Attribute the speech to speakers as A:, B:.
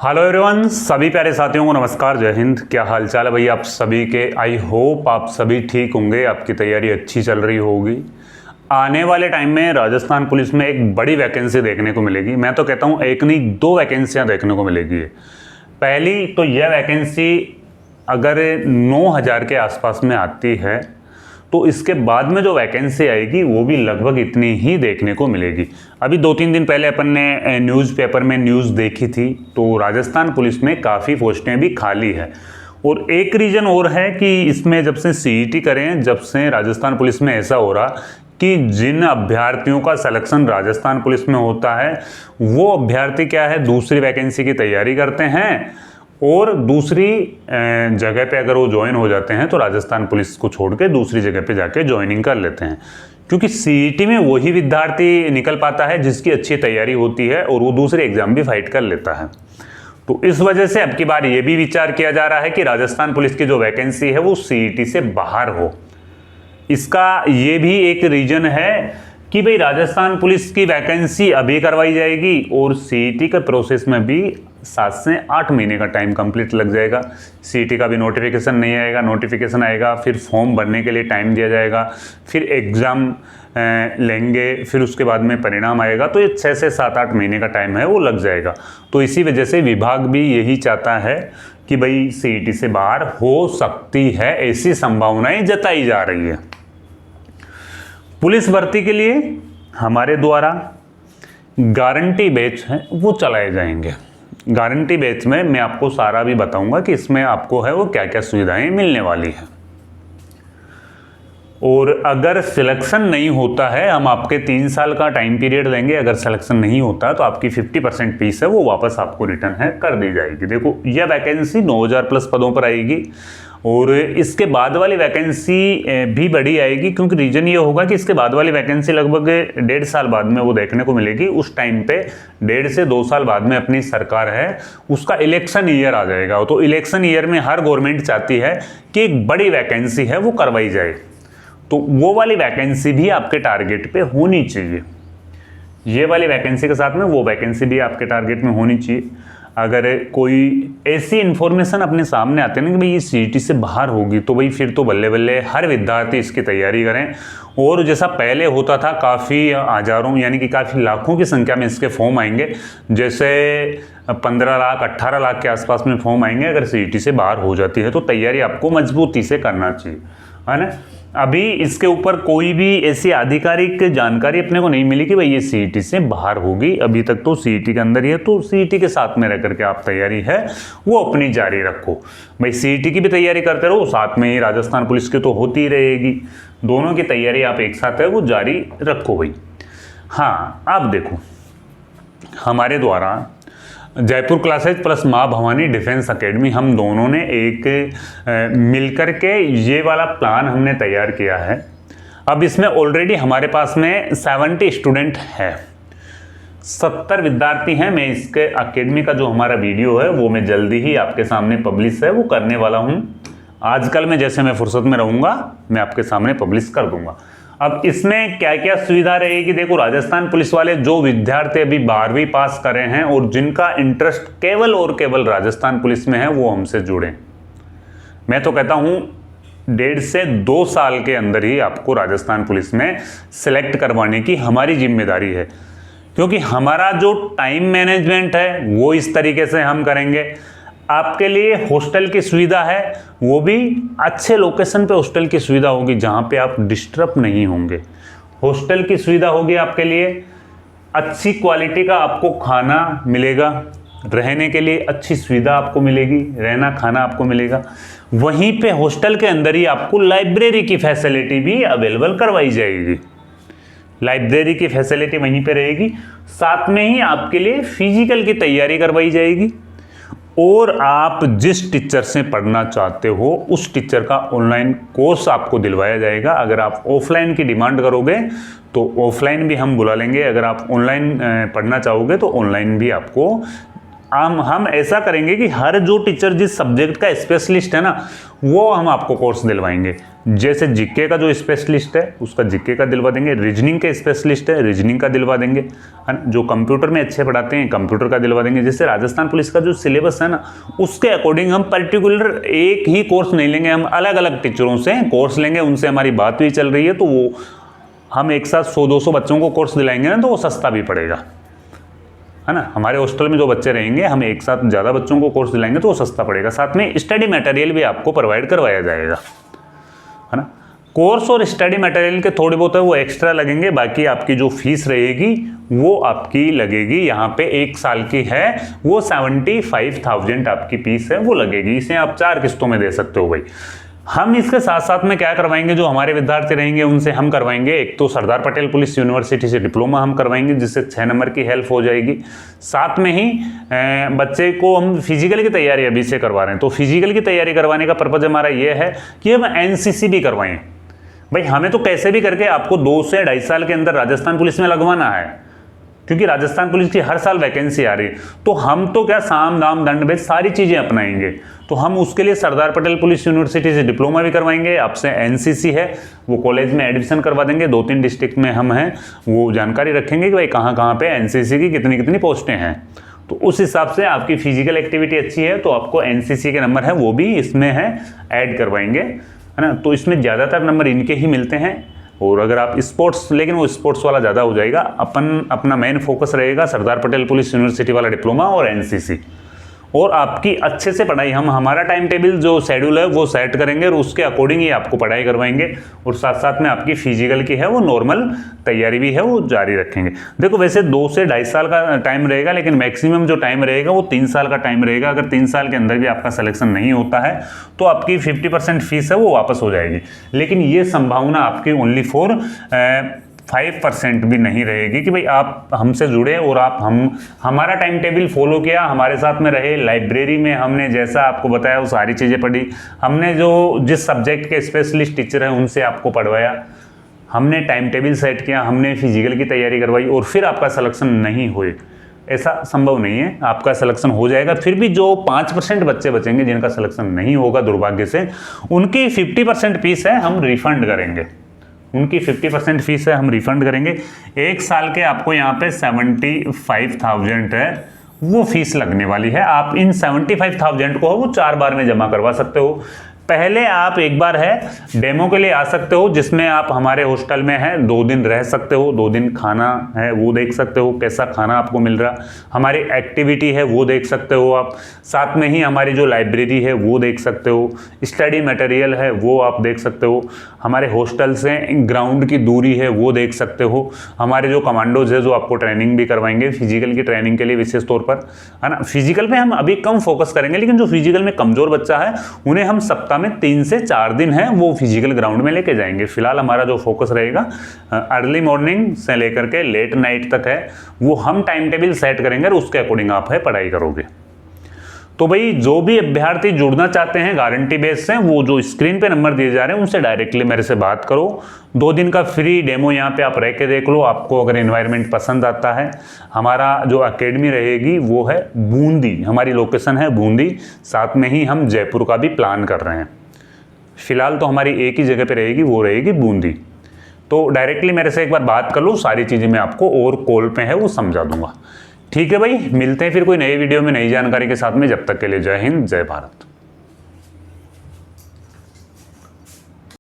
A: Hello everyone, सभी प्यारे साथियों को नमस्कार, जय हिंद। क्या हाल चाल है भैया आप सभी के। आई होप आप सभी ठीक होंगे, आपकी तैयारी अच्छी चल रही होगी। आने वाले टाइम में राजस्थान पुलिस में एक बड़ी वैकेंसी देखने को मिलेगी। मैं तो कहता हूँ एक नहीं दो वैकेंसियाँ देखने को मिलेगी। पहली तो यह वैकेंसी अगर 9,000 के आसपास में आती है तो इसके बाद में जो वैकेंसी आएगी वो भी लगभग इतनी ही देखने को मिलेगी। अभी 2-3 दिन पहले अपन ने न्यूज़पेपर में न्यूज़ देखी थी तो राजस्थान पुलिस में काफ़ी पोस्टें भी खाली है। और एक रीज़न और है कि इसमें जब से सीईटी करें, जब से राजस्थान पुलिस में ऐसा हो रहा कि जिन अभ्यर्थियों का सिलेक्शन राजस्थान पुलिस में होता है वो अभ्यर्थी क्या है, दूसरी वैकेंसी की तैयारी करते हैं और दूसरी जगह पे अगर वो ज्वाइन हो जाते हैं तो राजस्थान पुलिस को छोड़ के दूसरी जगह पे जाके ज्वाइनिंग कर लेते हैं। क्योंकि सीईटी में वही विद्यार्थी निकल पाता है जिसकी अच्छी तैयारी होती है और वो दूसरे एग्जाम भी फाइट कर लेता है। तो इस वजह से अब की बार ये भी विचार किया जा रहा है कि राजस्थान पुलिस की जो वैकेंसी है वो सीईटी से बाहर हो। इसका ये भी एक रीजन है कि भाई राजस्थान पुलिस की वैकेंसी अभी करवाई जाएगी और सीईटी के प्रोसेस में भी 7 से 8 महीने का टाइम कंप्लीट लग जाएगा। सीईटी का भी नोटिफिकेशन नहीं आएगा, नोटिफिकेशन आएगा फिर फॉर्म भरने के लिए टाइम दिया जाएगा, फिर एग्ज़ाम लेंगे, फिर उसके बाद में परिणाम आएगा। तो ये 6 से 7-8 महीने का टाइम है वो लग जाएगा। तो इसी वजह से विभाग भी यही चाहता है कि भाई सीईटी से बाहर हो सकती है, ऐसी संभावनाएं जताई जा रही है। पुलिस भर्ती के लिए हमारे द्वारा गारंटी बैच हैं वो चलाए जाएंगे। गारंटी बैच में मैं आपको सारा भी बताऊंगा कि इसमें आपको है वो क्या क्या सुविधाएं मिलने वाली है। और अगर सिलेक्शन नहीं होता है, हम आपके 3 साल का टाइम पीरियड देंगे। अगर सिलेक्शन नहीं होता तो आपकी 50% फीस है वो वापस आपको रिटर्न है कर दी जाएगी। देखो यह वैकेंसी 9,000 प्लस पदों पर आएगी और इसके बाद वाली वैकेंसी भी बड़ी आएगी। क्योंकि रीजन ये होगा कि इसके बाद वाली वैकेंसी लगभग 1.5 साल बाद में वो देखने को मिलेगी। उस टाइम पे 1.5 से 2 साल बाद में अपनी सरकार है उसका इलेक्शन ईयर आ जाएगा। तो इलेक्शन ईयर में हर गवर्नमेंट चाहती है कि एक बड़ी वैकेंसी है वो करवाई जाए, तो वो वाली वैकेंसी भी आपके टारगेट पे होनी चाहिए। ये वाली वैकेंसी के साथ में वो वैकेंसी भी आपके टारगेट में होनी चाहिए। अगर कोई ऐसी इन्फॉर्मेशन अपने सामने आती है ना कि भाई ये सीईटी से बाहर होगी तो भाई फिर तो बल्ले बल्ले हर विद्यार्थी इसकी तैयारी करें। और जैसा पहले होता था काफ़ी हज़ारों यानी कि काफ़ी लाखों की संख्या में इसके फॉर्म आएंगे, जैसे 15 लाख 18 लाख के आसपास में फॉर्म आएंगे अगर सीईटी से बाहर हो जाती है। तो तैयारी आपको मजबूती से करना चाहिए, है ना। अभी इसके ऊपर कोई भी ऐसी आधिकारिक जानकारी अपने को नहीं मिली कि भाई ये सीईटी से बाहर होगी। अभी तक तो सीईटी के अंदर ही है। तो सीईटी के साथ में रह करके आप तैयारी है वो अपनी जारी रखो। भाई सीईटी की भी तैयारी करते रहो, साथ में ही राजस्थान पुलिस की तो होती रहेगी। दोनों की तैयारी आप एक साथ है वो जारी रखो भाई। हाँ, आप देखो हमारे द्वारा जयपुर क्लासेज प्लस माँ भवानी डिफेंस एकेडमी, हम दोनों ने एक मिलकर के ये वाला प्लान हमने तैयार किया है। अब इसमें ऑलरेडी हमारे पास में 70 स्टूडेंट है, 70 विद्यार्थी हैं। मैं इसके एकेडमी का जो हमारा वीडियो है वो मैं जल्दी ही आपके सामने पब्लिश है वो करने वाला हूँ। आजकल में जैसे मैं फुर्सत में रहूँगा मैं आपके सामने पब्लिश कर दूँगा। अब इसमें क्या क्या सुविधा रहेगी, देखो राजस्थान पुलिस वाले जो विद्यार्थी अभी 12वीं पास करे हैं और जिनका इंटरेस्ट केवल और केवल राजस्थान पुलिस में है वो हमसे जुड़ें। मैं तो कहता हूँ 1.5 से 2 साल के अंदर ही आपको राजस्थान पुलिस में सिलेक्ट करवाने की हमारी जिम्मेदारी है। क्योंकि हमारा जो टाइम मैनेजमेंट है वो इस तरीके से हम करेंगे। आपके लिए हॉस्टल की सुविधा है वो भी अच्छे लोकेशन पे हॉस्टल की सुविधा होगी जहाँ पे आप डिस्टर्ब नहीं होंगे। हॉस्टल की सुविधा होगी आपके लिए, अच्छी क्वालिटी का आपको खाना मिलेगा, रहने के लिए अच्छी सुविधा आपको मिलेगी, रहना खाना आपको मिलेगा। वहीं पे हॉस्टल के अंदर ही आपको लाइब्रेरी की फैसिलिटी भी अवेलेबल करवाई जाएगी। लाइब्रेरी की फैसिलिटी वहीं पे रहेगी, साथ में ही आपके लिए फिजिकल की तैयारी करवाई जाएगी। और आप जिस टीचर से पढ़ना चाहते हो उस टीचर का ऑनलाइन कोर्स आपको दिलवाया जाएगा। अगर आप ऑफलाइन की डिमांड करोगे तो ऑफलाइन भी हम बुला लेंगे, अगर आप ऑनलाइन पढ़ना चाहोगे तो ऑनलाइन भी आपको हम ऐसा करेंगे कि हर जो टीचर जिस सब्जेक्ट का स्पेशलिस्ट है ना वो हम आपको कोर्स दिलवाएंगे। जैसे जीके का जो स्पेशलिस्ट है उसका जीके का दिलवा देंगे, रीजनिंग के स्पेशलिस्ट है रीजनिंग का दिलवा देंगे, है ना। जो कंप्यूटर में अच्छे पढ़ाते हैं कंप्यूटर का दिलवा देंगे। जैसे राजस्थान पुलिस का जो सिलेबस है ना, उसके अकॉर्डिंग हम पर्टिकुलर एक ही कोर्स नहीं लेंगे, हम अलग अलग टीचरों से कोर्स लेंगे, उनसे हमारी बात भी चल रही है, तो वो हम एक साथ 100-200 बच्चों को कोर्स दिलाएंगे ना, तो वो सस्ता भी पड़ेगा, है ना। हमारे हॉस्टल में जो बच्चे रहेंगे, हम एक साथ ज़्यादा बच्चों को कोर्स दिलाएंगे तो वो सस्ता पड़ेगा। साथ में स्टडी मटेरियल भी आपको प्रोवाइड करवाया जाएगा, है ना। कोर्स और स्टडी मटेरियल के थोड़े बहुत है वो एक्स्ट्रा लगेंगे, बाकी आपकी जो फीस रहेगी वो आपकी लगेगी यहाँ पे 1 साल की है वो 75,000 आपकी फीस है वो लगेगी। इसे आप 4 किस्तों में दे सकते हो भाई। हम इसके साथ साथ में क्या करवाएंगे, जो हमारे विद्यार्थी रहेंगे उनसे हम करवाएंगे, एक तो सरदार पटेल पुलिस यूनिवर्सिटी से डिप्लोमा हम करवाएंगे जिससे 6 नंबर की हेल्प हो जाएगी। साथ में ही बच्चे को हम फिजिकल की तैयारी अभी से करवा रहे हैं, तो फिजिकल की तैयारी करवाने का पर्पज़ हमारा ये है कि हम एनसीसी भी करवाएं। भाई हमें तो कैसे भी करके आपको 2 से 2.5 साल के अंदर राजस्थान पुलिस में लगवाना है, क्योंकि राजस्थान पुलिस की हर साल वैकेंसी आ रही है। तो हम तो क्या साम दाम दंड भेद सारी चीज़ें अपनाएंगे। तो हम उसके लिए सरदार पटेल पुलिस यूनिवर्सिटी से डिप्लोमा भी करवाएंगे, आपसे एनसीसी है वो कॉलेज में एडमिशन करवा देंगे। 2-3 डिस्ट्रिक्ट में हम हैं वो जानकारी रखेंगे कि भाई कहाँ कहाँ पे एनसीसी की कितनी कितनी पोस्टें हैं। तो उस हिसाब से आपकी फिजिकल एक्टिविटी अच्छी है तो आपको एनसीसी के नंबर है वो भी इसमें है ऐड करवाएंगे, है ना। तो इसमें ज़्यादातर नंबर इनके ही मिलते हैं। और अगर आप स्पोर्ट्स, लेकिन वो स्पोर्ट्स वाला ज़्यादा हो जाएगा, अपना मेन फोकस रहेगा सरदार पटेल पुलिस यूनिवर्सिटी वाला डिप्लोमा और एनसीसी। और आपकी अच्छे से पढ़ाई, हम हमारा टाइम टेबल जो शेड्यूल है वो सेट करेंगे और उसके अकॉर्डिंग ही आपको पढ़ाई करवाएंगे। और साथ साथ में आपकी फिजिकल की है वो नॉर्मल तैयारी भी है वो जारी रखेंगे। देखो वैसे 2 से 2.5 साल का टाइम रहेगा, लेकिन मैक्सिमम जो टाइम रहेगा वो 3 साल का टाइम रहेगा। अगर 3 साल के अंदर भी आपका सिलेक्शन नहीं होता है तो आपकी 50% फीस है वो वापस हो जाएगी। लेकिन ये संभावना आपकी ओनली फॉर 5% भी नहीं रहेगी कि भाई आप हमसे जुड़े और आप हमारा टाइम टेबल फॉलो किया, हमारे साथ में रहे, लाइब्रेरी में हमने जैसा आपको बताया वो सारी चीज़ें पढ़ी, हमने जिस सब्जेक्ट के स्पेशलिस्ट टीचर हैं उनसे आपको पढ़वाया, हमने टाइम टेबल सेट किया, हमने फिजिकल की तैयारी करवाई और फिर आपका सिलेक्शन नहीं हुए, ऐसा संभव नहीं है। आपका सिलेक्शन हो जाएगा। फिर भी जो 5% बच्चे बचेंगे जिनका सिलेक्शन नहीं होगा दुर्भाग्य से, उनकी 50% फीस है हम रिफंड करेंगे। उनकी 50% फीस है हम रिफंड करेंगे। 1 साल के आपको यहाँ पे 75,000 है वो फीस लगने वाली है। आप इन 75,000 को वो 4 बार में जमा करवा सकते हो। पहले आप एक बार है डेमो के लिए आ सकते हो, जिसमें आप हमारे हॉस्टल में है 2 दिन रह सकते हो, 2 दिन खाना है वो देख सकते हो, कैसा खाना आपको मिल रहा, हमारी एक्टिविटी है वो देख सकते हो आप, साथ में ही हमारी जो लाइब्रेरी है वो देख सकते हो, स्टडी मटेरियल है वो आप देख सकते हो, हमारे हॉस्टल से ग्राउंड की दूरी है वो देख सकते हो, हमारे जो कमांडोज है जो आपको ट्रेनिंग भी करवाएंगे फिजिकल की ट्रेनिंग के लिए विशेष तौर पर, है ना। फिजिकल पे हम अभी कम फोकस करेंगे, लेकिन जो फिजिकल में कमजोर बच्चा है उन्हें हम सप्ताह में 3 से 4 दिन है वो फिजिकल ग्राउंड में लेके जाएंगे। फिलहाल हमारा जो फोकस रहेगा अर्ली मॉर्निंग से लेकर के लेट नाइट तक है, वो हम टाइम टेबल सेट करेंगे और उसके अकॉर्डिंग आप है पढ़ाई करोगे। तो भाई जो भी अभ्यर्थी जुड़ना चाहते हैं गारंटी बेस से, वो जो स्क्रीन पे नंबर दिए जा रहे हैं उनसे डायरेक्टली मेरे से बात करो। 2 दिन का फ्री डेमो यहाँ पे आप रह के देख लो। आपको अगर एनवायरनमेंट पसंद आता है, हमारा जो एकेडमी रहेगी वो है बूंदी, हमारी लोकेशन है बूंदी, साथ में ही हम जयपुर का भी प्लान कर रहे हैं। फिलहाल तो हमारी एक ही जगह पे रहेगी, वो रहेगी बूंदी। तो डायरेक्टली मेरे से एक बार बात कर लो, सारी चीज़ें मैं आपको और कॉल पे है वो समझा दूंगा। ठीक है भाई, मिलते हैं फिर कोई नई वीडियो में नई जानकारी के साथ में। जब तक के लिए जय हिंद जय भारत।